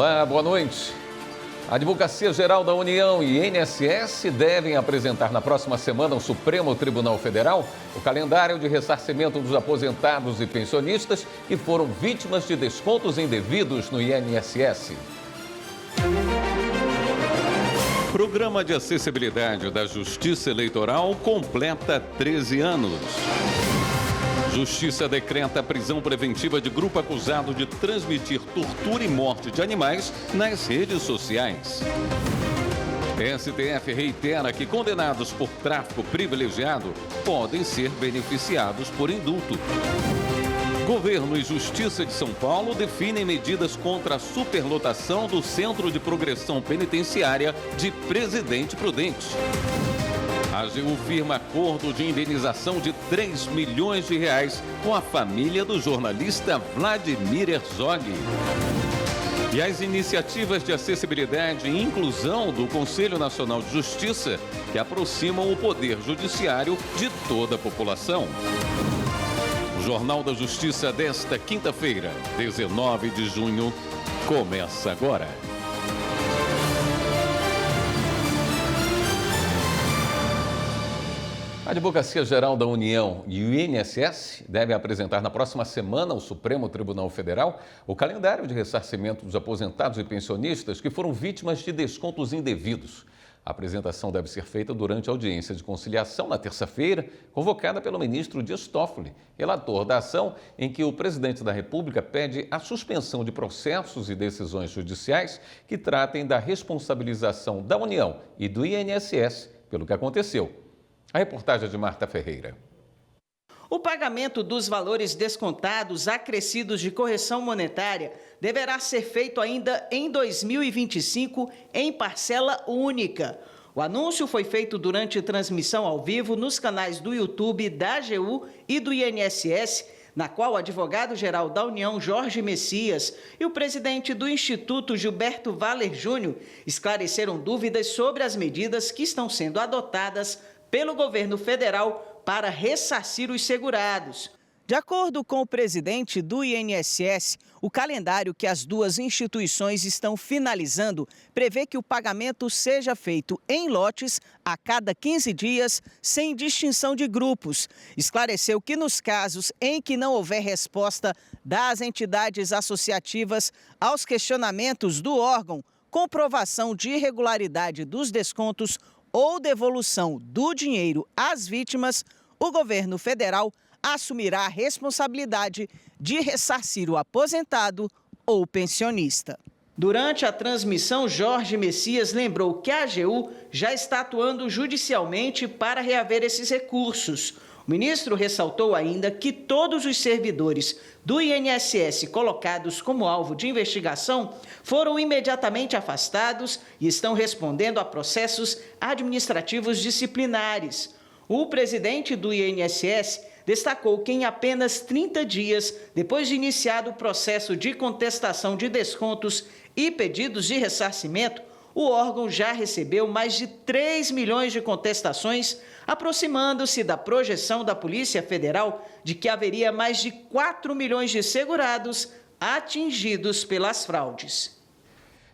Olá, boa noite. A Advocacia Geral da União e INSS devem apresentar na próxima semana ao Supremo Tribunal Federal o calendário de ressarcimento dos aposentados e pensionistas que foram vítimas de descontos indevidos no INSS. Programa de Acessibilidade da Justiça Eleitoral completa 13 anos. Justiça decreta a prisão preventiva de grupo acusado de transmitir tortura e morte de animais nas redes sociais. STF reitera que condenados por tráfico privilegiado podem ser beneficiados por indulto. Governo e Justiça de São Paulo definem medidas contra a superlotação do Centro de Progressão Penitenciária de Presidente Prudente. A AGU firma acordo de indenização de R$3 milhões com a família do jornalista Vladimir Herzog. E as iniciativas de acessibilidade e inclusão do Conselho Nacional de Justiça que aproximam o Poder Judiciário de toda a população. O Jornal da Justiça desta quinta-feira, 19 de junho, começa agora. A Advocacia Geral da União e o INSS devem apresentar na próxima semana ao Supremo Tribunal Federal o calendário de ressarcimento dos aposentados e pensionistas que foram vítimas de descontos indevidos. A apresentação deve ser feita durante a audiência de conciliação na terça-feira, convocada pelo ministro Dias Toffoli, relator da ação em que o presidente da República pede a suspensão de processos e decisões judiciais que tratem da responsabilização da União e do INSS pelo que aconteceu. A reportagem é de Marta Ferreira. O pagamento dos valores descontados acrescidos de correção monetária deverá ser feito ainda em 2025 em parcela única. O anúncio foi feito durante transmissão ao vivo nos canais do YouTube da AGU e do INSS, na qual o advogado-geral da União, Jorge Messias, e o presidente do Instituto, Gilberto Valer Júnior, esclareceram dúvidas sobre as medidas que estão sendo adotadas pelo governo federal para ressarcir os segurados. De acordo com o presidente do INSS, o calendário que as duas instituições estão finalizando prevê que o pagamento seja feito em lotes a cada 15 dias, sem distinção de grupos. Esclareceu que nos casos em que não houver resposta das entidades associativas aos questionamentos do órgão, comprovação de irregularidade dos descontos ou devolução do dinheiro às vítimas, o governo federal assumirá a responsabilidade de ressarcir o aposentado ou pensionista. Durante a transmissão, Jorge Messias lembrou que a AGU já está atuando judicialmente para reaver esses recursos. O ministro ressaltou ainda que todos os servidores do INSS colocados como alvo de investigação foram imediatamente afastados e estão respondendo a processos administrativos disciplinares. O presidente do INSS destacou que em apenas 30 dias, depois de iniciado o processo de contestação de descontos e pedidos de ressarcimento, o órgão já recebeu mais de 3 milhões de contestações, aproximando-se da projeção da Polícia Federal de que haveria mais de 4 milhões de segurados atingidos pelas fraudes.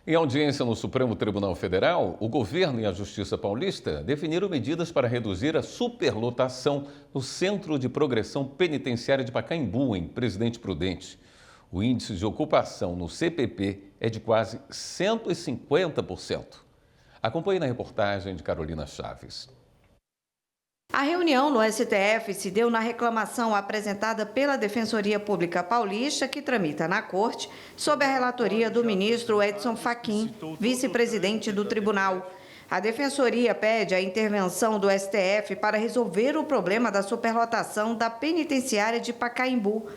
Em audiência no Supremo Tribunal Federal, o governo e a Justiça Paulista definiram medidas para reduzir a superlotação no Centro de Progressão Penitenciária de Pacaembu, em Presidente Prudente. O índice de ocupação no CPP é de quase 150%. Acompanhe na reportagem de Carolina Chaves. A reunião no STF se deu na reclamação apresentada pela Defensoria Pública Paulista, que tramita na Corte, sob a relatoria do ministro Edson Fachin, vice-presidente do tribunal. A Defensoria pede a intervenção do STF para resolver o problema da superlotação da penitenciária de Pacaembu.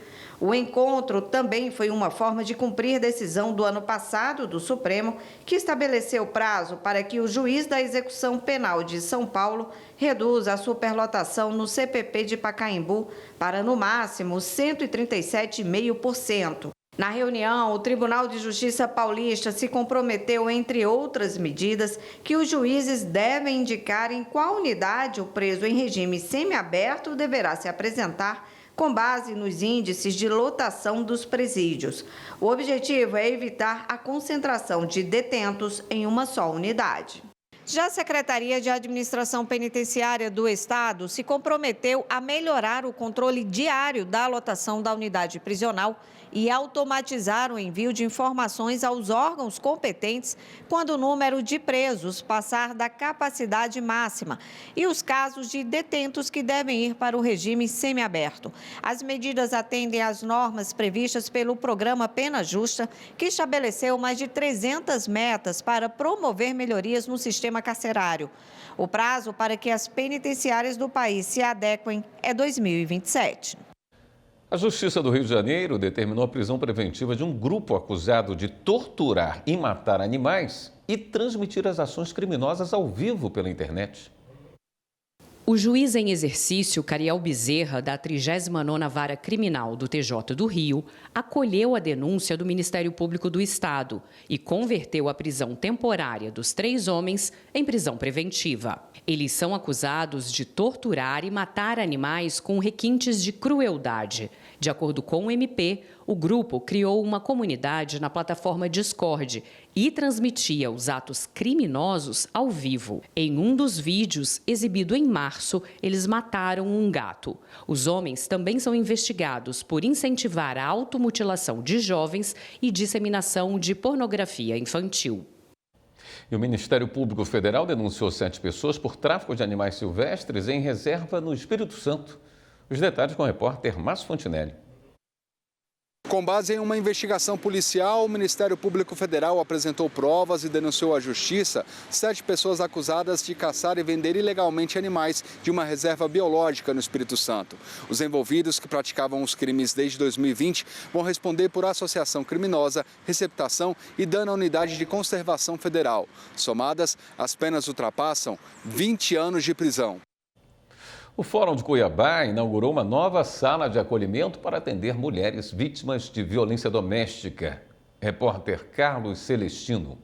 O encontro também foi uma forma de cumprir decisão do ano passado do Supremo, que estabeleceu prazo para que o juiz da execução penal de São Paulo reduza a superlotação no CPP de Pacaembu para, no máximo, 137,5%. Na reunião, o Tribunal de Justiça Paulista se comprometeu, entre outras medidas, que os juízes devem indicar em qual unidade o preso em regime semiaberto deverá se apresentar com base nos índices de lotação dos presídios. O objetivo é evitar a concentração de detentos em uma só unidade. Já a Secretaria de Administração Penitenciária do Estado se comprometeu a melhorar o controle diário da lotação da unidade prisional e automatizar o envio de informações aos órgãos competentes quando o número de presos passar da capacidade máxima e os casos de detentos que devem ir para o regime semiaberto. As medidas atendem às normas previstas pelo programa Pena Justa, que estabeleceu mais de 300 metas para promover melhorias no sistema carcerário. O prazo para que as penitenciárias do país se adequem é 2027. A Justiça do Rio de Janeiro determinou a prisão preventiva de um grupo acusado de torturar e matar animais e transmitir as ações criminosas ao vivo pela internet. O juiz em exercício, Cariel Bezerra, da 39ª Vara Criminal do TJ do Rio, acolheu a denúncia do Ministério Público do Estado e converteu a prisão temporária dos 3 homens em prisão preventiva. Eles são acusados de torturar e matar animais com requintes de crueldade. De acordo com o MP, o grupo criou uma comunidade na plataforma Discord e transmitia os atos criminosos ao vivo. Em um dos vídeos, exibido em março, eles mataram um gato. Os homens também são investigados por incentivar a automutilação de jovens e disseminação de pornografia infantil. E o Ministério Público Federal denunciou 7 pessoas por tráfico de animais silvestres em reserva no Espírito Santo. Os detalhes com o repórter Márcio Fontinelli. Com base em uma investigação policial, o Ministério Público Federal apresentou provas e denunciou à Justiça 7 pessoas acusadas de caçar e vender ilegalmente animais de uma reserva biológica no Espírito Santo. Os envolvidos, que praticavam os crimes desde 2020, vão responder por associação criminosa, receptação e dano à unidade de conservação federal. Somadas, as penas ultrapassam 20 anos de prisão. O Fórum de Cuiabá inaugurou uma nova sala de acolhimento para atender mulheres vítimas de violência doméstica. Repórter Carlos Celestino.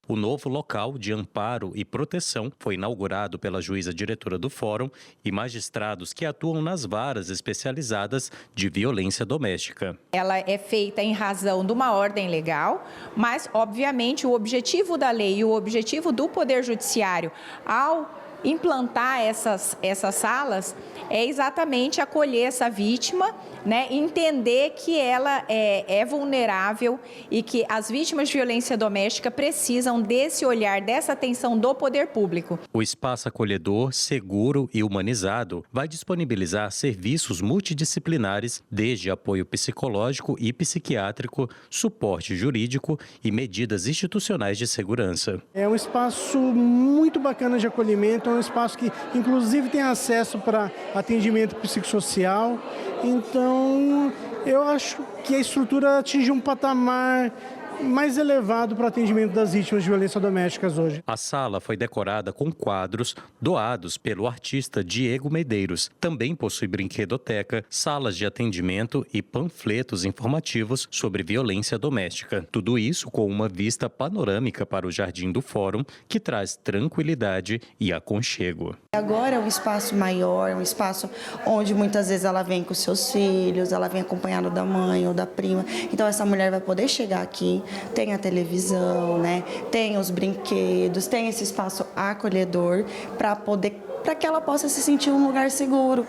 O novo local de amparo e proteção foi inaugurado pela juíza diretora do Fórum e magistrados que atuam nas varas especializadas de violência doméstica. Ela é feita em razão de uma ordem legal, mas, obviamente, o objetivo da lei e o objetivo do Poder Judiciário ao implantar essas salas é exatamente acolher essa vítima, né, entender que ela é vulnerável e que as vítimas de violência doméstica precisam desse olhar, dessa atenção do poder público. O espaço acolhedor, seguro e humanizado vai disponibilizar serviços multidisciplinares, desde apoio psicológico e psiquiátrico, suporte jurídico e medidas institucionais de segurança. É um espaço muito bacana de acolhimento, é um espaço que inclusive tem acesso para atendimento psicossocial. Então, eu acho que a estrutura atinge um patamar mais elevado para o atendimento das vítimas de violência doméstica hoje. A sala foi decorada com quadros doados pelo artista Diego Medeiros. Também possui brinquedoteca, salas de atendimento e panfletos informativos sobre violência doméstica. Tudo isso com uma vista panorâmica para o Jardim do Fórum, que traz tranquilidade e aconchego. Agora é um espaço maior, um espaço onde muitas vezes ela vem com seus filhos, ela vem acompanhada da mãe ou da prima. Então essa mulher vai poder chegar aqui, tem a televisão, né? Tem os brinquedos, tem esse espaço acolhedor para que ela possa se sentir um lugar seguro.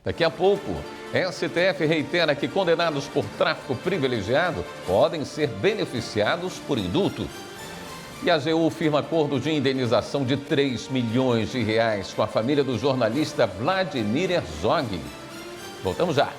Daqui a pouco, STF reitera que condenados por tráfico privilegiado podem ser beneficiados por indulto. E a AGU firma acordo de indenização de 3 milhões de reais com a família do jornalista Vladimir Herzog. Voltamos já.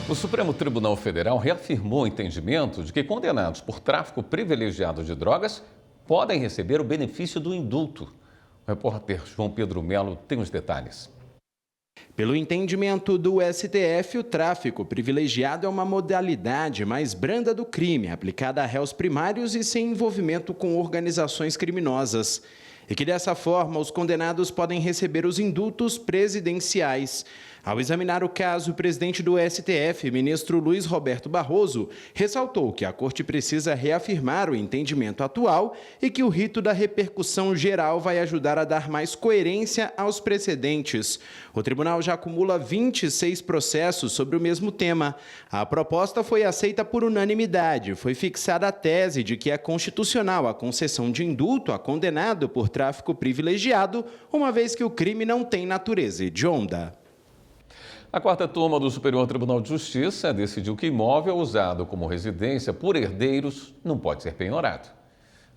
O Supremo Tribunal Federal reafirmou o entendimento de que condenados por tráfico privilegiado de drogas podem receber o benefício do indulto. O repórter João Pedro Melo tem os detalhes. Pelo entendimento do STF, o tráfico privilegiado é uma modalidade mais branda do crime, aplicada a réus primários e sem envolvimento com organizações criminosas. e que dessa forma os condenados podem receber os indultos presidenciais. Ao examinar o caso, o presidente do STF, ministro Luiz Roberto Barroso, ressaltou que a Corte precisa reafirmar o entendimento atual e que o rito da repercussão geral vai ajudar a dar mais coerência aos precedentes. O tribunal já acumula 26 processos sobre o mesmo tema. A proposta foi aceita por unanimidade. Foi fixada a tese de que é constitucional a concessão de indulto a condenado por tráfico privilegiado, uma vez que o crime não tem natureza hedionda. A quarta turma do Superior Tribunal de Justiça decidiu que imóvel usado como residência por herdeiros não pode ser penhorado.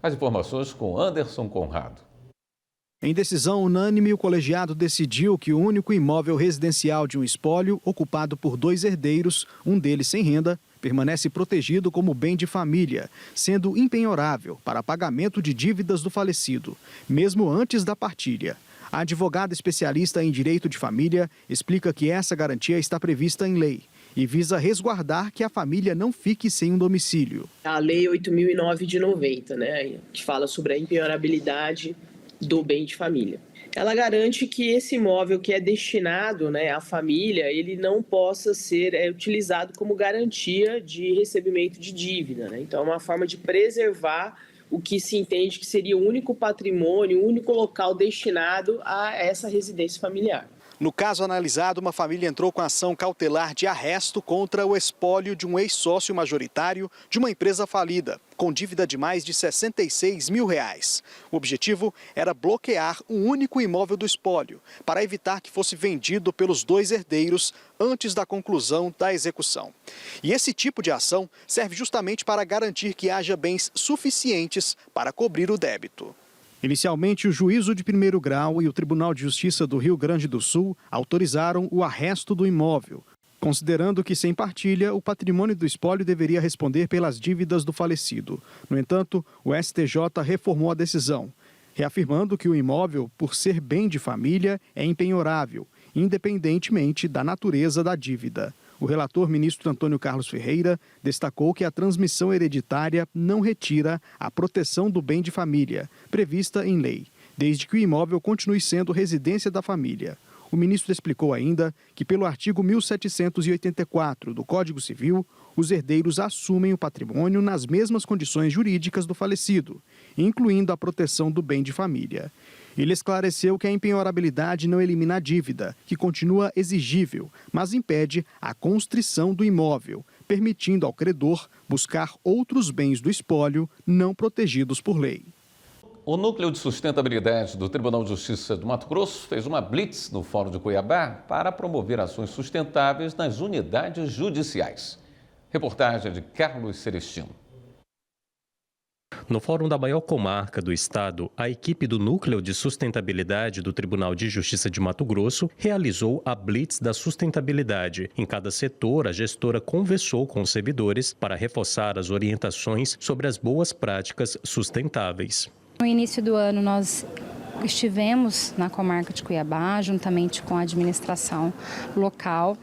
As informações com Anderson Conrado. Em decisão unânime, o colegiado decidiu que o único imóvel residencial de um espólio, ocupado por 2 herdeiros, um deles sem renda, permanece protegido como bem de família, sendo impenhorável para pagamento de dívidas do falecido, mesmo antes da partilha. A advogada especialista em direito de família explica que essa garantia está prevista em lei e visa resguardar que a família não fique sem um domicílio. A Lei 8.009 de 90, que fala sobre a impenhorabilidade do bem de família. Ela garante que esse imóvel que é destinado à família, ele não possa ser utilizado como garantia de recebimento de dívida. Então, é uma forma de preservar o que se entende que seria o único patrimônio, o único local destinado a essa residência familiar. No caso analisado, uma família entrou com ação cautelar de arresto contra o espólio de um ex-sócio majoritário de uma empresa falida, com dívida de mais de R$66 mil. O objetivo era bloquear um único imóvel do espólio, para evitar que fosse vendido pelos 2 herdeiros antes da conclusão da execução. E esse tipo de ação serve justamente para garantir que haja bens suficientes para cobrir o débito. Inicialmente, o Juízo de Primeiro Grau e o Tribunal de Justiça do Rio Grande do Sul autorizaram o arresto do imóvel, considerando que, sem partilha, o patrimônio do espólio deveria responder pelas dívidas do falecido. No entanto, o STJ reformou a decisão, reafirmando que o imóvel, por ser bem de família, é impenhorável, independentemente da natureza da dívida. O relator, ministro Antônio Carlos Ferreira, destacou que a transmissão hereditária não retira a proteção do bem de família, prevista em lei, desde que o imóvel continue sendo residência da família. O ministro explicou ainda que, pelo artigo 1784 do Código Civil, os herdeiros assumem o patrimônio nas mesmas condições jurídicas do falecido, incluindo a proteção do bem de família. Ele esclareceu que a impenhorabilidade não elimina a dívida, que continua exigível, mas impede a constrição do imóvel, permitindo ao credor buscar outros bens do espólio não protegidos por lei. O Núcleo de Sustentabilidade do Tribunal de Justiça do Mato Grosso fez uma blitz no Fórum de Cuiabá para promover ações sustentáveis nas unidades judiciais. Reportagem de Carlos Celestino. No Fórum da maior comarca do estado, a equipe do Núcleo de Sustentabilidade do Tribunal de Justiça de Mato Grosso realizou a Blitz da Sustentabilidade. Em cada setor, a gestora conversou com os servidores para reforçar as orientações sobre as boas práticas sustentáveis. No início do ano, nós estivemos na comarca de Cuiabá, juntamente com a administração local,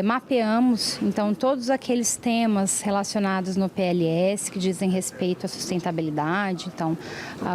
mapeamos, então, todos aqueles temas relacionados no PLS que dizem respeito à sustentabilidade, então,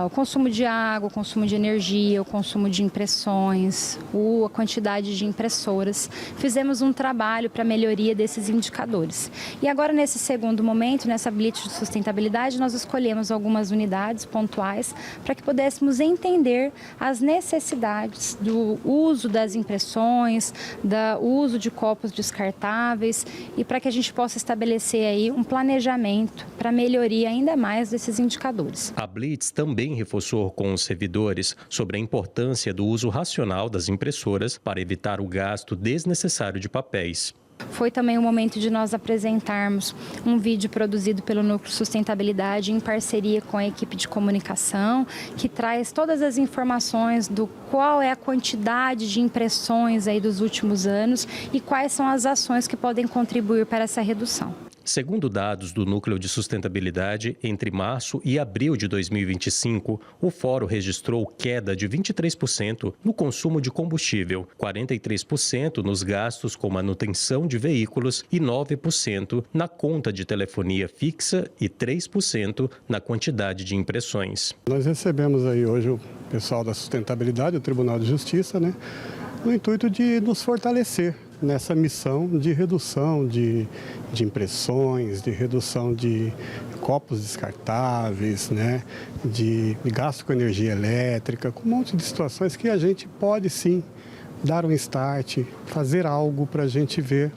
o consumo de água, o consumo de energia, o consumo de impressões, a quantidade de impressoras. Fizemos um trabalho para a melhoria desses indicadores. E agora, nesse segundo momento, nessa blitz de sustentabilidade, nós escolhemos algumas unidades pontuais para que pudéssemos entender as necessidades do uso das impressões, do uso de copos descartáveis e para que a gente possa estabelecer aí um planejamento para melhoria ainda mais desses indicadores. A Blitz também reforçou com os servidores sobre a importância do uso racional das impressoras para evitar o gasto desnecessário de papéis. Foi também o momento de nós apresentarmos um vídeo produzido pelo Núcleo Sustentabilidade em parceria com a equipe de comunicação, que traz todas as informações do qual é a quantidade de impressões aí dos últimos anos e quais são as ações que podem contribuir para essa redução. Segundo dados do Núcleo de Sustentabilidade, entre março e abril de 2025, o Fórum registrou queda de 23% no consumo de combustível, 43% nos gastos com manutenção de veículos e 9% na conta de telefonia fixa e 3% na quantidade de impressões. Nós recebemos aí hoje o pessoal da sustentabilidade, o Tribunal de Justiça, no intuito de nos fortalecer nessa missão de redução de impressões, de redução de copos descartáveis, de gasto com energia elétrica, com um monte de situações que a gente pode sim dar um start, fazer algo para a gente ver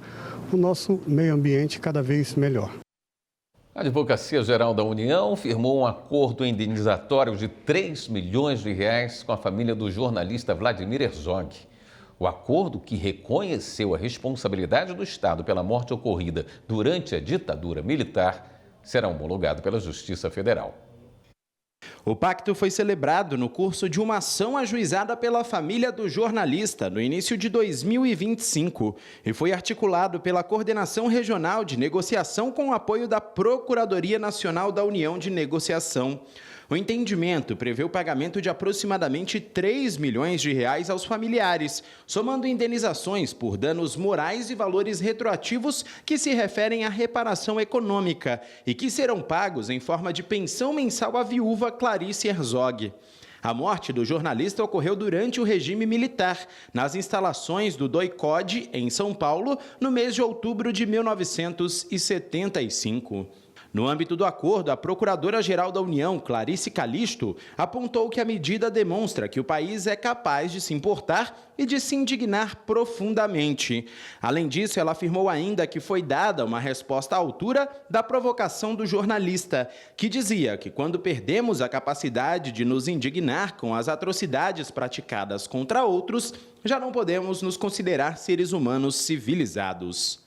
o nosso meio ambiente cada vez melhor. A Advocacia Geral da União firmou um acordo indenizatório de R$3 milhões com a família do jornalista Vladimir Herzog. O acordo, que reconheceu a responsabilidade do Estado pela morte ocorrida durante a ditadura militar, será homologado pela Justiça Federal. O pacto foi celebrado no curso de uma ação ajuizada pela família do jornalista no início de 2025 e foi articulado pela Coordenação Regional de Negociação com o apoio da Procuradoria Nacional da União de Negociação. O entendimento prevê o pagamento de aproximadamente R$3 milhões aos familiares, somando indenizações por danos morais e valores retroativos que se referem à reparação econômica e que serão pagos em forma de pensão mensal à viúva Clarice Herzog. A morte do jornalista ocorreu durante o regime militar, nas instalações do DOI-CODE, em São Paulo, no mês de outubro de 1975. No âmbito do acordo, a Procuradora-Geral da União, Clarice Calisto, apontou que a medida demonstra que o país é capaz de se importar e de se indignar profundamente. Além disso, ela afirmou ainda que foi dada uma resposta à altura da provocação do jornalista, que dizia que quando perdemos a capacidade de nos indignar com as atrocidades praticadas contra outros, já não podemos nos considerar seres humanos civilizados.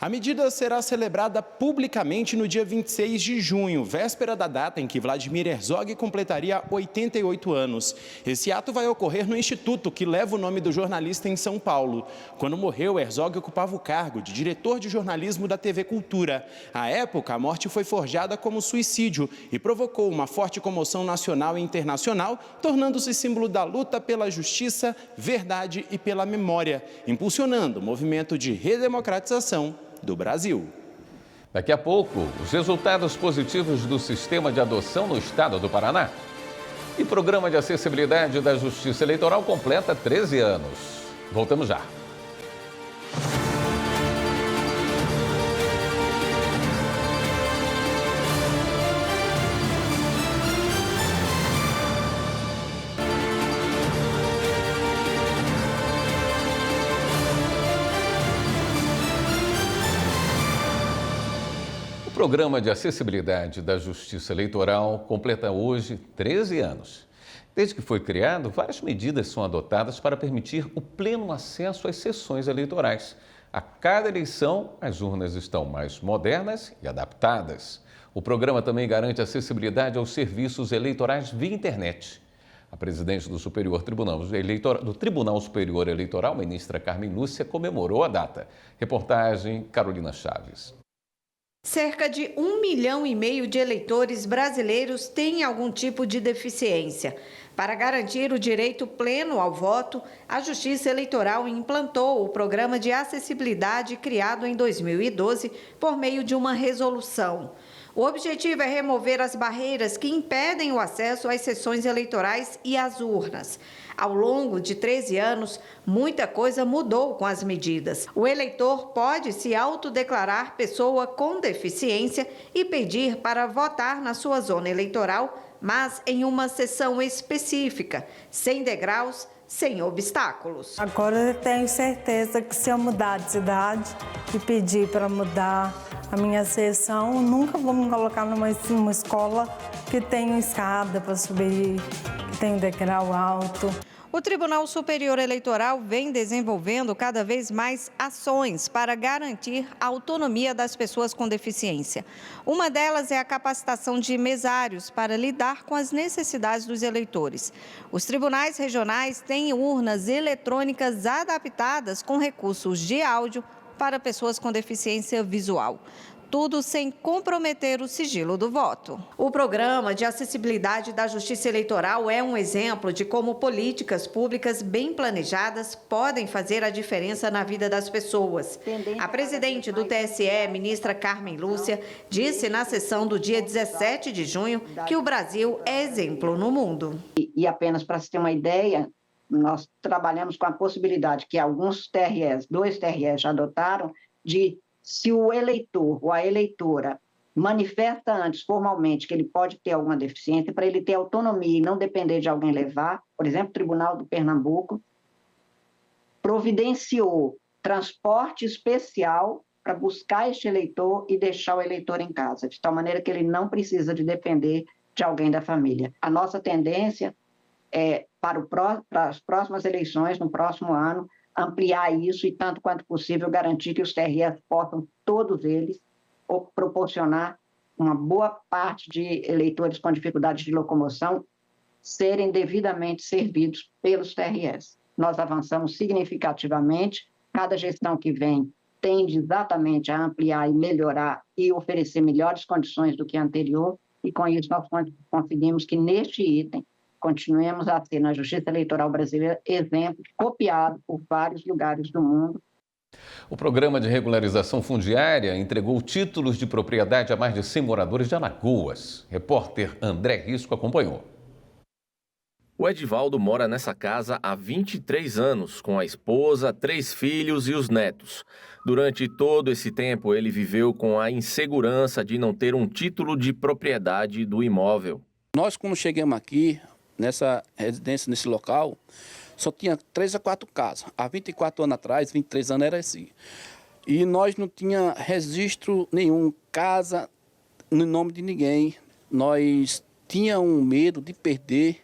A medida será celebrada publicamente no dia 26 de junho, véspera da data em que Vladimir Herzog completaria 88 anos. Esse ato vai ocorrer no instituto que leva o nome do jornalista em São Paulo. Quando morreu, Herzog ocupava o cargo de diretor de jornalismo da TV Cultura. À época, a morte foi forjada como suicídio e provocou uma forte comoção nacional e internacional, tornando-se símbolo da luta pela justiça, verdade e pela memória, impulsionando o movimento de redemocratização do Brasil. Daqui a pouco, os resultados positivos do sistema de adoção no estado do Paraná. E o programa de acessibilidade da Justiça Eleitoral completa 13 anos. Voltamos já. O programa de acessibilidade da Justiça Eleitoral completa hoje 13 anos. Desde que foi criado, várias medidas são adotadas para permitir o pleno acesso às sessões eleitorais. A cada eleição, as urnas estão mais modernas e adaptadas. O programa também garante acessibilidade aos serviços eleitorais via internet. A presidente do Tribunal Superior Eleitoral, ministra Carmen Lúcia, comemorou a data. Reportagem Carolina Chaves. Cerca de 1,5 milhão de eleitores brasileiros têm algum tipo de deficiência. Para garantir o direito pleno ao voto, a Justiça Eleitoral implantou o programa de acessibilidade criado em 2012 por meio de uma resolução. O objetivo é remover as barreiras que impedem o acesso às sessões eleitorais e às urnas. Ao longo de 13 anos, muita coisa mudou com as medidas. O eleitor pode se autodeclarar pessoa com deficiência e pedir para votar na sua zona eleitoral, mas em uma sessão específica, sem degraus, sem obstáculos. Agora eu tenho certeza que se eu mudar de cidade e pedir para mudar a minha sessão, nunca vou me colocar numa escola que tem escada para subir, que tem degrau alto. O Tribunal Superior Eleitoral vem desenvolvendo cada vez mais ações para garantir a autonomia das pessoas com deficiência. Uma delas é a capacitação de mesários para lidar com as necessidades dos eleitores. Os tribunais regionais têm urnas eletrônicas adaptadas com recursos de áudio para pessoas com deficiência visual. tudo sem comprometer o sigilo do voto. O programa de acessibilidade da Justiça Eleitoral é um exemplo de como políticas públicas bem planejadas podem fazer a diferença na vida das pessoas. A presidente do TSE, ministra Carmen Lúcia, disse na sessão do dia 17 de junho que o Brasil é exemplo no mundo. E apenas para se ter uma ideia, nós trabalhamos com a possibilidade que alguns TREs, 2 TREs já adotaram, de se o eleitor ou a eleitora manifesta antes formalmente que ele pode ter alguma deficiência, para ele ter autonomia e não depender de alguém levar, por exemplo, o Tribunal do Pernambuco providenciou transporte especial para buscar este eleitor e deixar o eleitor em casa, de tal maneira que ele não precisa de depender de alguém da família. A nossa tendência é, para as próximas eleições, no próximo ano, ampliar isso e, tanto quanto possível, garantir que os TREs possam, todos eles, proporcionar uma boa parte de eleitores com dificuldade de locomoção serem devidamente servidos pelos TREs. Nós avançamos significativamente, cada gestão que vem tende exatamente a ampliar e melhorar e oferecer melhores condições do que a anterior, e com isso nós conseguimos que neste item continuemos a ser, na Justiça Eleitoral Brasileira, exemplo copiado por vários lugares do mundo. O programa de regularização fundiária entregou títulos de propriedade a mais de 100 moradores de Alagoas. Repórter André Risco acompanhou. O Edivaldo mora nessa casa há 23 anos, com a esposa, 3 filhos e os netos. Durante todo esse tempo, ele viveu com a insegurança de não ter um título de propriedade do imóvel. Nós, quando chegamos aqui, nessa residência, nesse local, só tinha 3 a 4 casas. Há 24 anos atrás, 23 anos era assim. E nós não tinha registro nenhum, casa no nome de ninguém. Nós tínhamos medo de perder.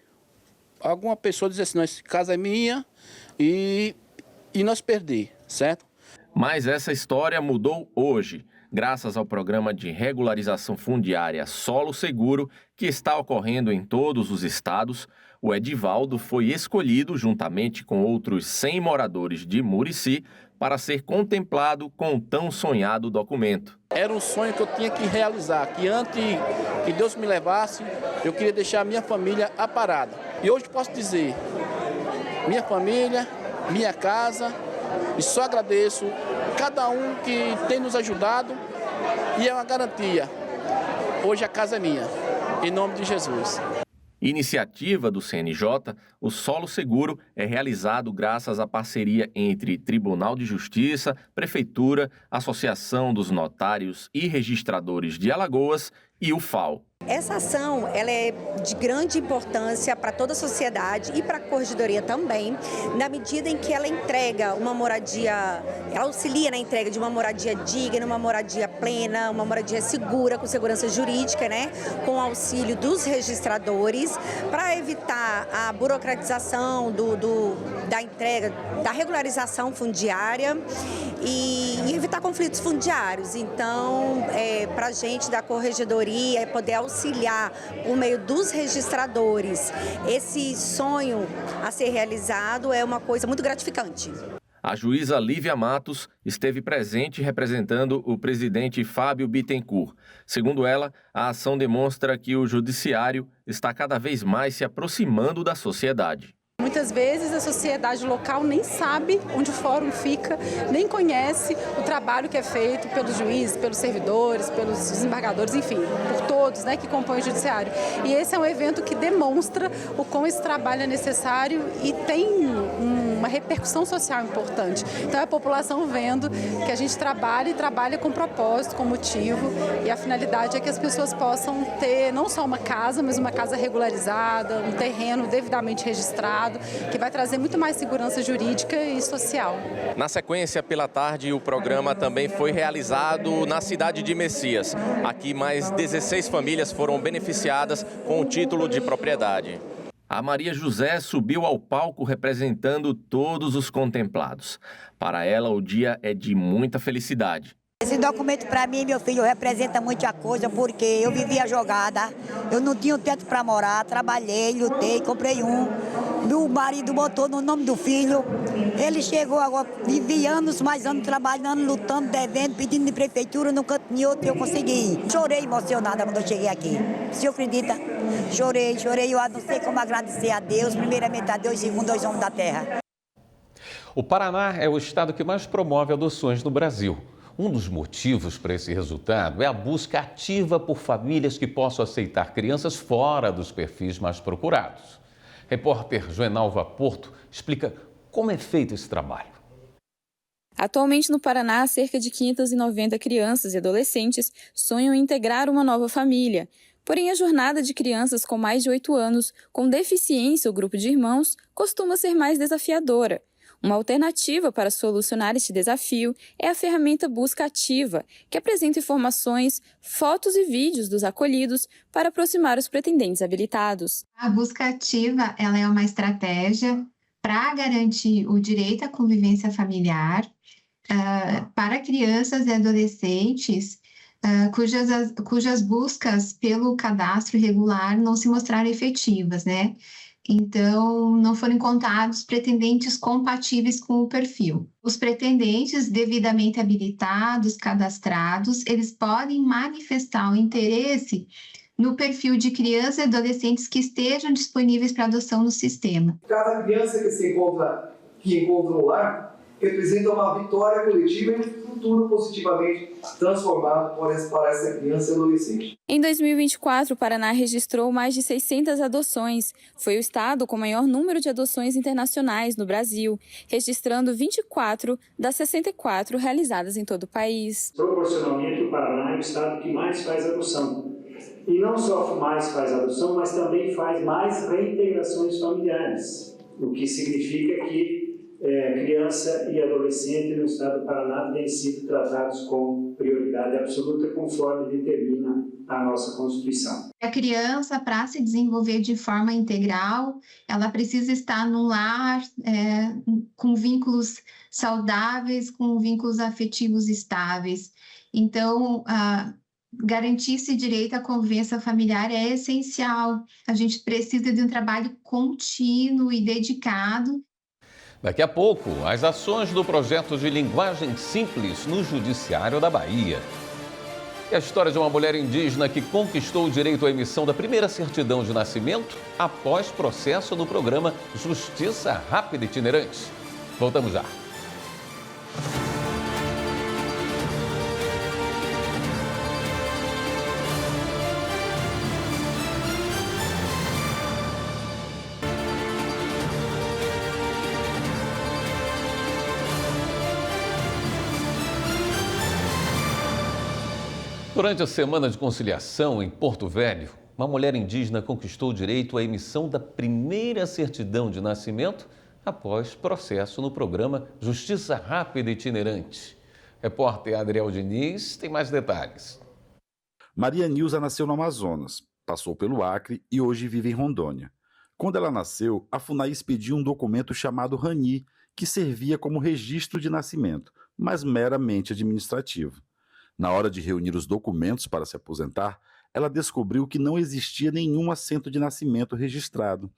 Alguma pessoa dizer assim, essa casa é minha e nós perder, certo? Mas essa história mudou hoje, graças ao programa de regularização fundiária Solo Seguro, que está ocorrendo em todos os estados. O Edivaldo foi escolhido, juntamente com outros 100 moradores de Murici, para ser contemplado com o tão sonhado documento. Era um sonho que eu tinha que realizar, que antes que Deus me levasse, eu queria deixar a minha família aparada. E hoje posso dizer, minha família, minha casa, e só agradeço cada um que tem nos ajudado, e é uma garantia. Hoje a casa é minha, em nome de Jesus. Iniciativa do CNJ, o Solo Seguro é realizado graças à parceria entre Tribunal de Justiça, Prefeitura, Associação dos Notários e Registradores de Alagoas e o FAO. Essa ação ela é de grande importância para toda a sociedade e para a Corregedoria também, na medida em que ela entrega uma moradia, ela auxilia na entrega de uma moradia digna, uma moradia plena, uma moradia segura, com segurança jurídica, né? Com auxílio dos registradores, para evitar a burocratização da entrega, da regularização fundiária e evitar conflitos fundiários. Então, para a gente da Corregedoria é poder auxiliar por meio dos registradores esse sonho a ser realizado é uma coisa muito gratificante. A juíza Lívia Matos esteve presente representando o presidente Fábio Bittencourt. Segundo ela, a ação demonstra que o judiciário está cada vez mais se aproximando da sociedade. Muitas vezes a sociedade local nem sabe onde o fórum fica, nem conhece o trabalho que é feito pelos juízes, pelos servidores, pelos desembargadores, enfim, por todos, né, que compõem o judiciário. E esse é um evento que demonstra o quão esse trabalho é necessário e tem uma repercussão social importante. Então é a população vendo que a gente trabalha e trabalha com propósito, com motivo, e a finalidade é que as pessoas possam ter não só uma casa, mas uma casa regularizada, um terreno devidamente registrado, que vai trazer muito mais segurança jurídica e social. Na sequência, pela tarde, o programa também foi realizado na cidade de Messias. Aqui, mais 16 famílias foram beneficiadas com o título de propriedade. A Maria José subiu ao palco representando todos os contemplados. Para ela, o dia é de muita felicidade. Esse documento para mim, meu filho, representa muita coisa, porque eu vivia jogada, eu não tinha teto para morar, trabalhei, lutei, comprei um. Meu marido botou no nome do filho, Ele chegou agora, vivi anos, mais anos trabalhando, lutando, devendo, pedindo de prefeitura, num canto nem outro eu consegui. Chorei emocionada quando eu cheguei aqui. O senhor acredita? Chorei, eu não sei como agradecer a Deus, primeiramente a Deus e segundo aos homens da terra. O Paraná é o estado que mais promove adoções no Brasil. Um dos motivos para esse resultado é a busca ativa por famílias que possam aceitar crianças fora dos perfis mais procurados. Repórter Joenalva Porto explica como é feito esse trabalho. Atualmente no Paraná, cerca de 590 crianças e adolescentes sonham em integrar uma nova família. Porém, a jornada de crianças com mais de 8 anos, com deficiência ou grupo de irmãos, costuma ser mais desafiadora. Uma alternativa para solucionar este desafio é a ferramenta Busca Ativa, que apresenta informações, fotos e vídeos dos acolhidos para aproximar os pretendentes habilitados. A Busca Ativa ela é uma estratégia para garantir o direito à convivência familiar para crianças e adolescentes cujas buscas pelo cadastro irregular não se mostraram efetivas, né? Então, não foram encontrados pretendentes compatíveis com o perfil. Os pretendentes devidamente habilitados, cadastrados, eles podem manifestar o interesse no perfil de crianças e adolescentes que estejam disponíveis para adoção no sistema. Cada criança que encontra um lar representa uma vitória coletiva e um futuro positivamente transformado para essa criança e adolescente. Em 2024, o Paraná registrou mais de 600 adoções. Foi o estado com maior número de adoções internacionais no Brasil, registrando 24 das 64 realizadas em todo o país. Proporcionalmente, o Paraná é o estado que mais faz adoção. E não só mais faz adoção, mas também faz mais reintegrações familiares, o que significa que criança e adolescente no estado do Paraná têm sido tratados com prioridade absoluta, conforme determina a nossa Constituição. A criança, para se desenvolver de forma integral, ela precisa estar num lar com vínculos saudáveis, com vínculos afetivos estáveis. Então, garantir esse direito à convivência familiar é essencial. A gente precisa de um trabalho contínuo e dedicado. Daqui a pouco, as ações do projeto de linguagem simples no Judiciário da Bahia. E a história de uma mulher indígena que conquistou o direito à emissão da primeira certidão de nascimento após processo do programa Justiça Rápida Itinerante. Voltamos já. Durante a Semana de Conciliação em Porto Velho, uma mulher indígena conquistou o direito à emissão da primeira certidão de nascimento após processo no programa Justiça Rápida Itinerante. Repórter Adriel Diniz tem mais detalhes. Maria Nilza nasceu no Amazonas, passou pelo Acre e hoje vive em Rondônia. Quando ela nasceu, a FUNAI expediu um documento chamado RANI, que servia como registro de nascimento, mas meramente administrativo. Na hora de reunir os documentos para se aposentar, ela descobriu que não existia nenhum assento de nascimento registrado.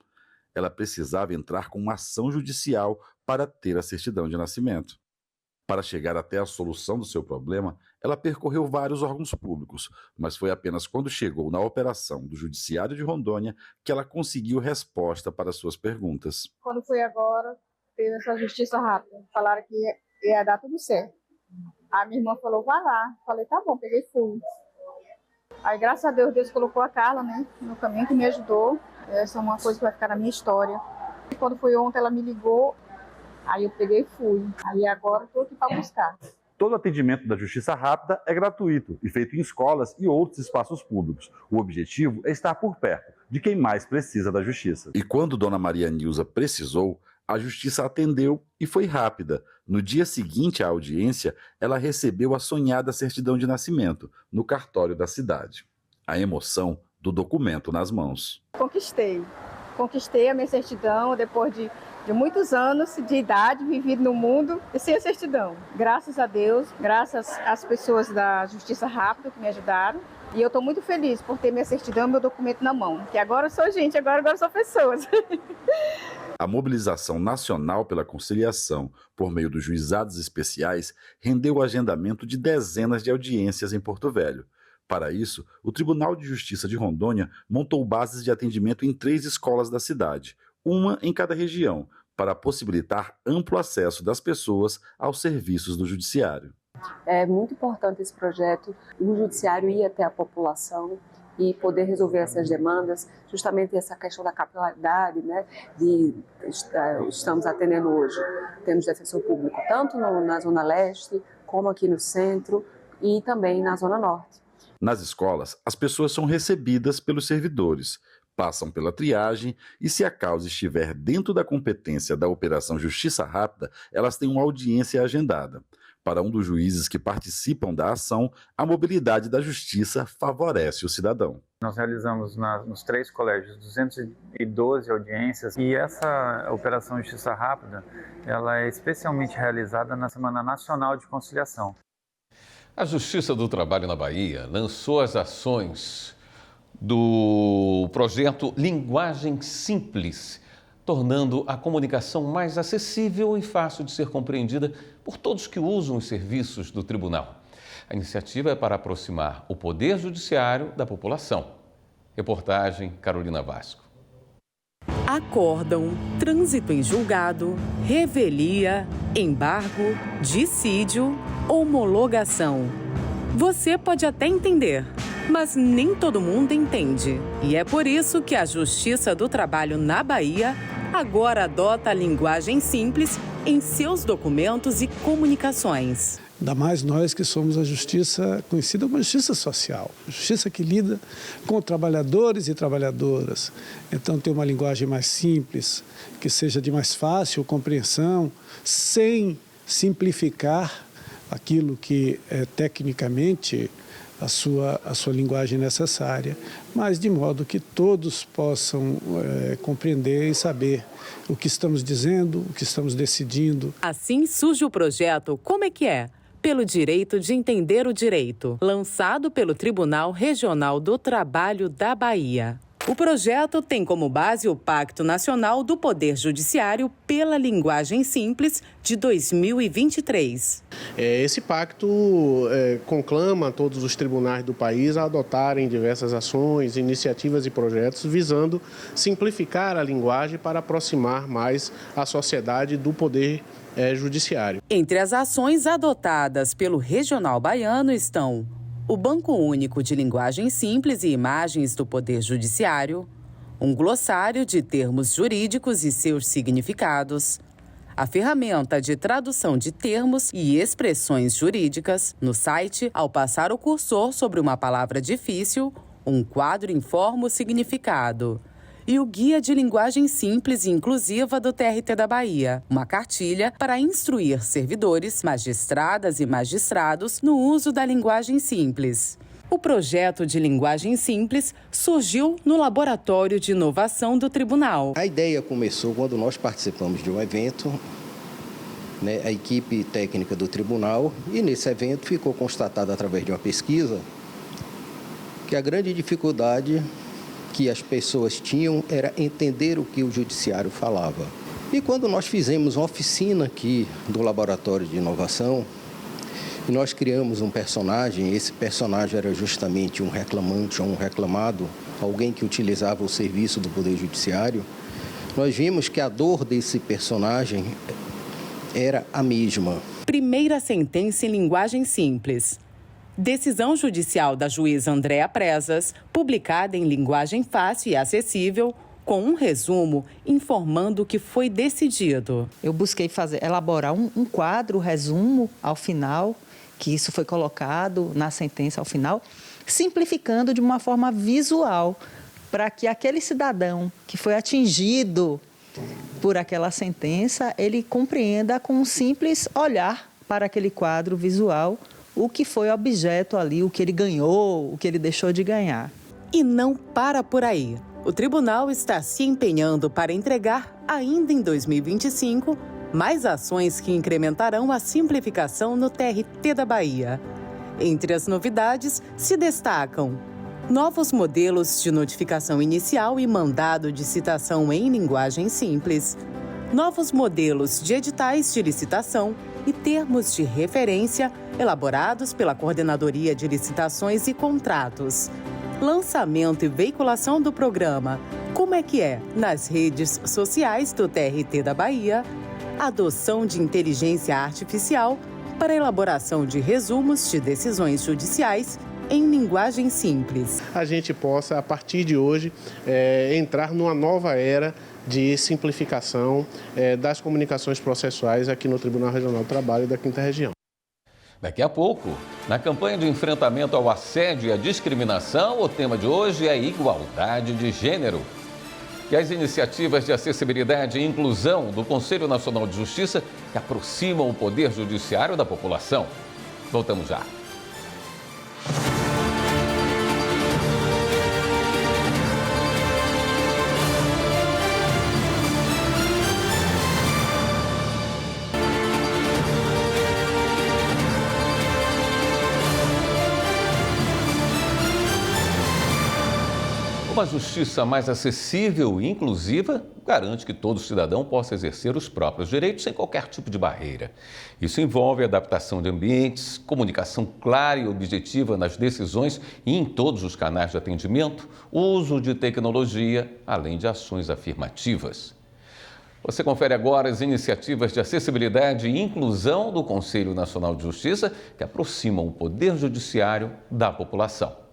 Ela precisava entrar com uma ação judicial para ter a certidão de nascimento. Para chegar até a solução do seu problema, ela percorreu vários órgãos públicos, mas foi apenas quando chegou na operação do Judiciário de Rondônia que ela conseguiu resposta para suas perguntas. Quando foi agora, teve essa justiça rápida. Falaram que ia dar tudo certo. A minha irmã falou, vai lá. Falei, tá bom, peguei e fui. Aí, graças a Deus, Deus colocou a Carla, né, no caminho, que me ajudou. Essa é uma coisa que vai ficar na minha história. E quando foi ontem, ela me ligou, aí eu peguei e fui. Aí agora estou aqui para buscar. Todo atendimento da Justiça Rápida é gratuito e feito em escolas e outros espaços públicos. O objetivo é estar por perto de quem mais precisa da justiça. E quando Dona Maria Nilza precisou, a Justiça atendeu e foi rápida. No dia seguinte à audiência, ela recebeu a sonhada certidão de nascimento no cartório da cidade. A emoção do documento nas mãos. Conquistei a minha certidão depois de muitos anos de idade, vivido no mundo e sem a certidão. Graças a Deus, graças às pessoas da Justiça Rápida que me ajudaram. E eu estou muito feliz por ter minha certidão e meu documento na mão. Que agora eu sou gente, agora eu sou pessoas. A mobilização nacional pela conciliação, por meio dos juizados especiais, rendeu o agendamento de dezenas de audiências em Porto Velho. Para isso, o Tribunal de Justiça de Rondônia montou bases de atendimento em 3 escolas da cidade, uma em cada região, para possibilitar amplo acesso das pessoas aos serviços do Judiciário. É muito importante esse projeto, o Judiciário ir até a população e poder resolver essas demandas, justamente essa questão da capilaridade, né, estamos atendendo hoje. Temos defensor público tanto na Zona Leste, como aqui no Centro e também na Zona Norte. Nas escolas, as pessoas são recebidas pelos servidores, passam pela triagem e, se a causa estiver dentro da competência da Operação Justiça Rápida, elas têm uma audiência agendada. Para um dos juízes que participam da ação, a mobilidade da justiça favorece o cidadão. Nós realizamos nos 3 colégios 212 audiências e essa Operação Justiça Rápida ela é especialmente realizada na Semana Nacional de Conciliação. A Justiça do Trabalho na Bahia lançou as ações do projeto Linguagem Simples, tornando a comunicação mais acessível e fácil de ser compreendida por todos que usam os serviços do tribunal. A iniciativa é para aproximar o Poder Judiciário da população. Reportagem Carolina Vasco. Acórdão, trânsito em julgado, revelia, embargo, dissídio, homologação. Você pode até entender, mas nem todo mundo entende. E é por isso que a Justiça do Trabalho na Bahia agora adota a linguagem simples em seus documentos e comunicações. Ainda mais nós que somos a justiça conhecida como justiça social, justiça que lida com trabalhadores e trabalhadoras. Então tem uma linguagem mais simples, que seja de mais fácil compreensão, sem simplificar aquilo que é tecnicamente a sua linguagem necessária, mas de modo que todos possam compreender e saber o que estamos dizendo, o que estamos decidindo. Assim surge o projeto Como é que é? Pelo Direito de Entender o Direito, lançado pelo Tribunal Regional do Trabalho da Bahia. O projeto tem como base o Pacto Nacional do Poder Judiciário pela Linguagem Simples de 2023. Esse pacto conclama todos os tribunais do país a adotarem diversas ações, iniciativas e projetos visando simplificar a linguagem para aproximar mais a sociedade do Poder Judiciário. Entre as ações adotadas pelo Regional Baiano estão o Banco Único de Linguagem Simples e Imagens do Poder Judiciário, um glossário de termos jurídicos e seus significados, a ferramenta de tradução de termos e expressões jurídicas. No site, ao passar o cursor sobre uma palavra difícil, um quadro informa o significado. E o Guia de Linguagem Simples e Inclusiva do TRT da Bahia, uma cartilha para instruir servidores, magistradas e magistrados no uso da linguagem simples. O projeto de linguagem simples surgiu no Laboratório de Inovação do Tribunal. A ideia começou quando nós participamos de um evento, a equipe técnica do tribunal, e nesse evento ficou constatado através de uma pesquisa que a grande dificuldade que as pessoas tinham era entender o que o judiciário falava. E quando nós fizemos uma oficina aqui do Laboratório de Inovação, e nós criamos um personagem, esse personagem era justamente um reclamante ou um reclamado, alguém que utilizava o serviço do Poder Judiciário, nós vimos que a dor desse personagem era a mesma. Primeira sentença em linguagem simples. Decisão judicial da juíza Andréa Presas, publicada em linguagem fácil e acessível, com um resumo informando o que foi decidido. Eu busquei elaborar um quadro, resumo ao final, que isso foi colocado na sentença ao final, simplificando de uma forma visual, para que aquele cidadão que foi atingido por aquela sentença, ele compreenda com um simples olhar para aquele quadro visual o que foi objeto ali, o que ele ganhou, o que ele deixou de ganhar. E não para por aí. O tribunal está se empenhando para entregar, ainda em 2025, mais ações que incrementarão a simplificação no TRT da Bahia. Entre as novidades se destacam novos modelos de notificação inicial e mandado de citação em linguagem simples, novos modelos de editais de licitação e termos de referência elaborados pela Coordenadoria de Licitações e Contratos, lançamento e veiculação do programa Como é que é? Nas redes sociais do TRT da Bahia, adoção de inteligência artificial para elaboração de resumos de decisões judiciais em linguagem simples. A gente possa, a partir de hoje, entrar numa nova era de simplificação das comunicações processuais aqui no Tribunal Regional do Trabalho da 5ª Região. Daqui a pouco, na campanha de enfrentamento ao assédio e à discriminação, o tema de hoje é igualdade de gênero. E as iniciativas de acessibilidade e inclusão do Conselho Nacional de Justiça que aproximam o Poder Judiciário da população. Voltamos já. Uma justiça mais acessível e inclusiva garante que todo cidadão possa exercer os próprios direitos sem qualquer tipo de barreira. Isso envolve adaptação de ambientes, comunicação clara e objetiva nas decisões e em todos os canais de atendimento, uso de tecnologia, além de ações afirmativas. Você confere agora as iniciativas de acessibilidade e inclusão do Conselho Nacional de Justiça que aproximam o Poder Judiciário da população.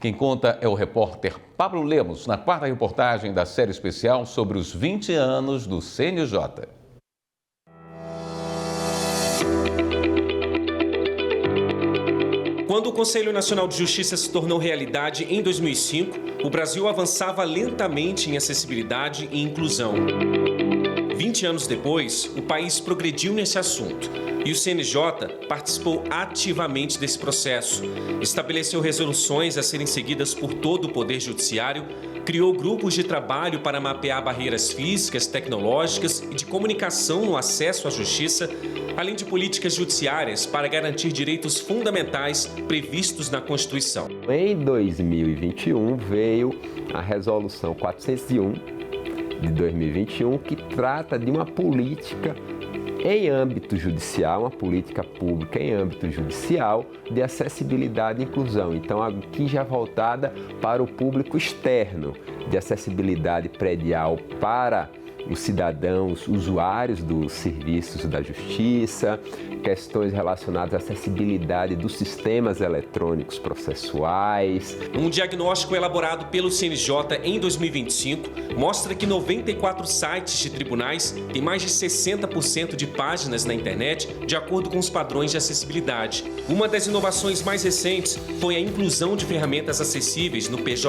Quem conta é o repórter Pablo Lemos, na 4ª reportagem da série especial sobre os 20 anos do CNJ. Quando o Conselho Nacional de Justiça se tornou realidade em 2005, o Brasil avançava lentamente em acessibilidade e inclusão. 20 anos depois, o país progrediu nesse assunto e o CNJ participou ativamente desse processo. Estabeleceu resoluções a serem seguidas por todo o Poder Judiciário, criou grupos de trabalho para mapear barreiras físicas, tecnológicas e de comunicação no acesso à justiça, além de políticas judiciárias para garantir direitos fundamentais previstos na Constituição. Em 2021 veio a Resolução 401 de 2021, que trata de uma política em âmbito judicial, uma política pública em âmbito judicial de acessibilidade e inclusão. Então, aqui já voltada para o público externo, de acessibilidade predial para os cidadãos, usuários dos serviços da justiça, questões relacionadas à acessibilidade dos sistemas eletrônicos processuais. Um diagnóstico elaborado pelo CNJ em 2025 mostra que 94 sites de tribunais têm mais de 60% de páginas na internet de acordo com os padrões de acessibilidade. Uma das inovações mais recentes foi a inclusão de ferramentas acessíveis no PJE,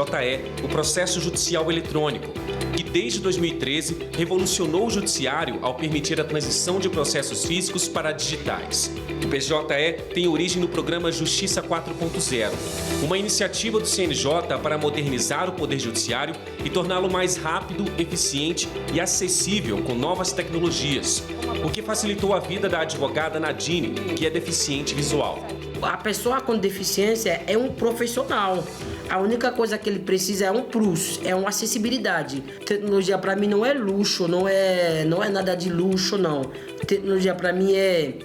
o Processo Judicial Eletrônico, que desde 2013 revolucionou o judiciário ao permitir a transição de processos físicos para digitais. O PJE tem origem no programa Justiça 4.0, uma iniciativa do CNJ para modernizar o Poder Judiciário e torná-lo mais rápido, eficiente e acessível com novas tecnologias, o que facilitou a vida da advogada Nadine, que é deficiente visual. A pessoa com deficiência é um profissional. A única coisa que ele precisa é um plus, é uma acessibilidade. Tecnologia para mim não é luxo, não é nada de luxo, não. Tecnologia para mim é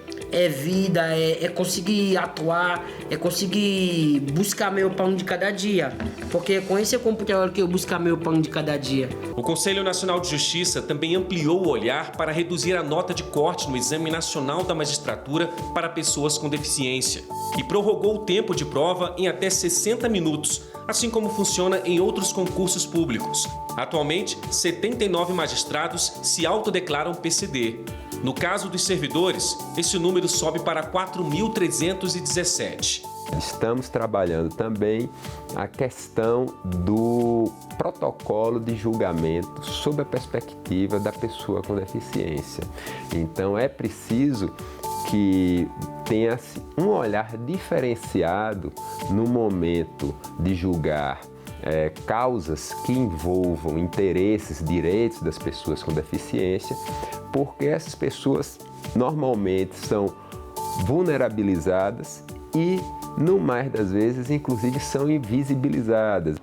vida, é conseguir atuar, é conseguir buscar meu pão de cada dia. Porque é com esse computador que eu busco meu pão de cada dia. O Conselho Nacional de Justiça também ampliou o olhar para reduzir a nota de corte no Exame Nacional da Magistratura para pessoas com deficiência e prorrogou o tempo de prova em até 60 minutos, assim como funciona em outros concursos públicos. Atualmente, 79 magistrados se autodeclaram PCD. No caso dos servidores, esse número sobe para 4.317. Estamos trabalhando também a questão do protocolo de julgamento sob a perspectiva da pessoa com deficiência. Então, é preciso que tenha-se um olhar diferenciado no momento de julgar causas que envolvam interesses, direitos das pessoas com deficiência, porque essas pessoas normalmente são vulnerabilizadas e no mais das vezes, inclusive, são invisibilizadas.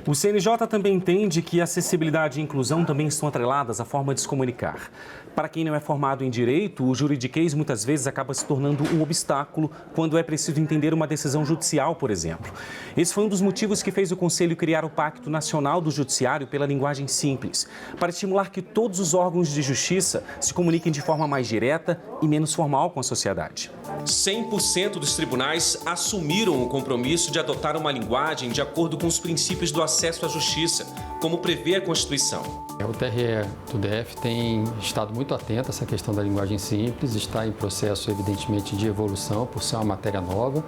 O CNJ também entende que acessibilidade e inclusão também estão atreladas à forma de se comunicar. Para quem não é formado em direito, o juridiquês muitas vezes acaba se tornando um obstáculo quando é preciso entender uma decisão judicial, por exemplo. Esse foi um dos motivos que fez o Conselho criar o Pacto Nacional do Judiciário pela Linguagem Simples, para estimular que todos os órgãos de justiça se comuniquem de forma mais direta e menos formal com a sociedade. 100% dos tribunais assumiram o compromisso de adotar uma linguagem de acordo com os princípios do acesso à justiça, como prevê a Constituição. O TRE do DF tem estado muito atento a essa questão da linguagem simples, está em processo, evidentemente, de evolução, por ser uma matéria nova,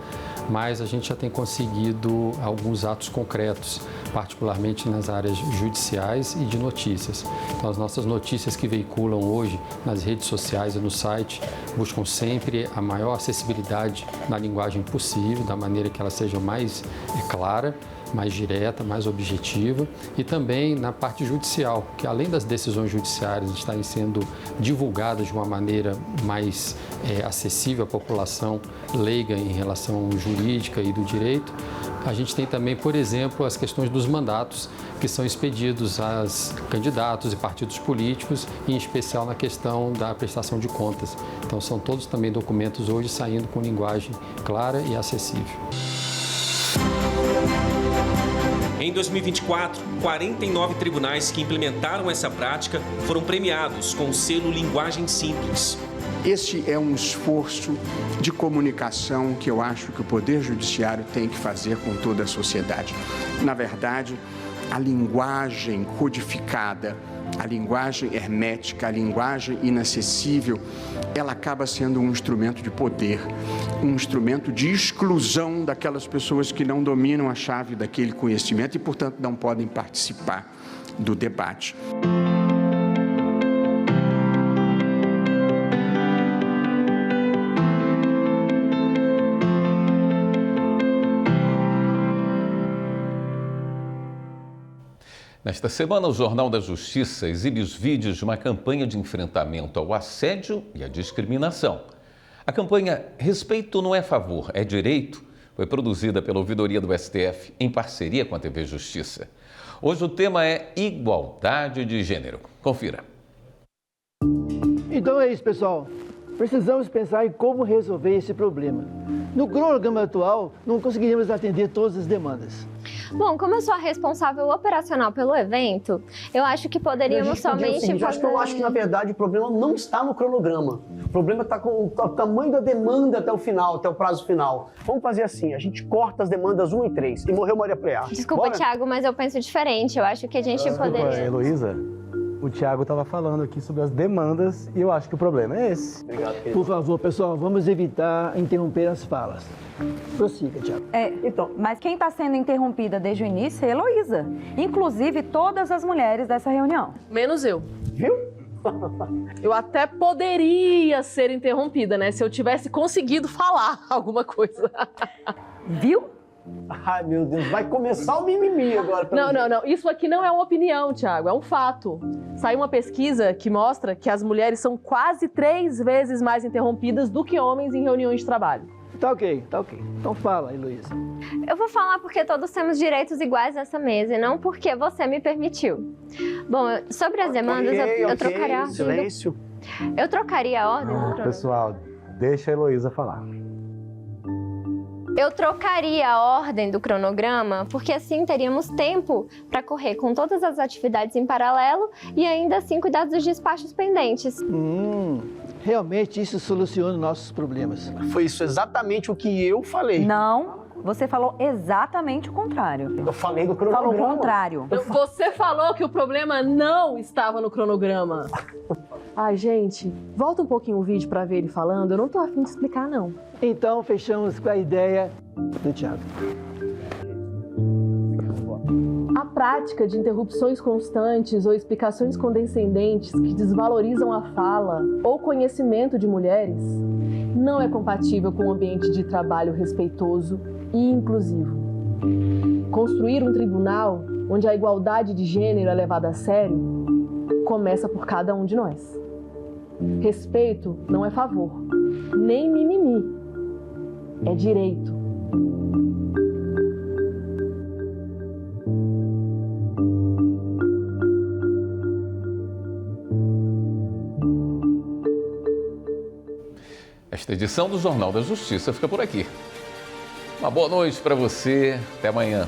mas a gente já tem conseguido alguns atos concretos, particularmente nas áreas judiciais e de notícias. Então, as nossas notícias que veiculam hoje nas redes sociais e no site buscam sempre a maior acessibilidade na linguagem possível, da maneira que ela seja mais clara, mais direta, mais objetiva, e também na parte judicial, que além das decisões judiciárias estarem sendo divulgadas de uma maneira mais acessível à população leiga em relação jurídica e do direito, a gente tem também, por exemplo, as questões dos mandatos que são expedidos aos candidatos e partidos políticos, em especial na questão da prestação de contas. Então, são todos também documentos hoje saindo com linguagem clara e acessível. Em 2024, 49 tribunais que implementaram essa prática foram premiados com o selo Linguagem Simples. Este é um esforço de comunicação que eu acho que o Poder Judiciário tem que fazer com toda a sociedade. Na verdade, a linguagem codificada, a linguagem hermética, a linguagem inacessível, ela acaba sendo um instrumento de poder, um instrumento de exclusão daquelas pessoas que não dominam a chave daquele conhecimento e, portanto, não podem participar do debate. Nesta semana, o Jornal da Justiça exibe os vídeos de uma campanha de enfrentamento ao assédio e à discriminação. A campanha Respeito não é favor, é direito foi produzida pela Ouvidoria do STF em parceria com a TV Justiça. Hoje o tema é igualdade de gênero. Confira. Então é isso, pessoal. Precisamos pensar em como resolver esse problema. No cronograma atual, não conseguiríamos atender todas as demandas. Bom, como eu sou a responsável operacional pelo evento, eu acho que poderíamos somente... Eu acho que, na verdade, o problema não está no cronograma. O problema está com o tamanho da demanda até o final, até o prazo final. Vamos fazer assim, a gente corta as demandas 1 e 3 e morreu Maria Preá. Desculpa, Bora? Thiago, mas eu penso diferente. Eu acho que a gente poderia... Heloísa, o Thiago estava falando aqui sobre as demandas e eu acho que o problema é esse. Obrigado, querido. Por favor, pessoal, vamos evitar interromper as falas. Prossiga, Thiago. Então, mas quem está sendo interrompida desde o início é a Heloísa. Inclusive, todas as mulheres dessa reunião. Menos eu. Viu? Eu até poderia ser interrompida, né? Se eu tivesse conseguido falar alguma coisa. Viu? Ai, meu Deus, vai começar o mimimi agora. Não. Isso aqui não é uma opinião, Thiago, é um fato. Saiu uma pesquisa que mostra que as mulheres são quase 3 vezes mais interrompidas do que homens em reuniões de trabalho. Tá ok. Então fala, Heloísa. Eu vou falar porque todos temos direitos iguais nessa mesa e não porque você me permitiu. Bom, sobre as demandas, eu trocaria a ordem. Silêncio. Eu trocaria a ordem do cronograma. Pessoal, deixa a Heloísa falar. Eu trocaria a ordem do cronograma, porque assim teríamos tempo para correr com todas as atividades em paralelo e ainda assim cuidar dos despachos pendentes. Realmente isso soluciona nossos problemas. Foi isso exatamente o que eu falei. Não, você falou exatamente o contrário. Eu falei do cronograma. Falou o contrário. Você falou que o problema não estava no cronograma. Ai, gente, volta um pouquinho o vídeo para ver ele falando. Eu não tô afim de explicar, não. Então, fechamos com a ideia do Thiago. A prática de interrupções constantes ou explicações condescendentes que desvalorizam a fala ou conhecimento de mulheres não é compatível com um ambiente de trabalho respeitoso e inclusivo. Construir um tribunal onde a igualdade de gênero é levada a sério começa por cada um de nós. Respeito não é favor, nem mimimi. é direito. Esta edição do Jornal da Justiça fica por aqui. Uma boa noite para você. Até amanhã.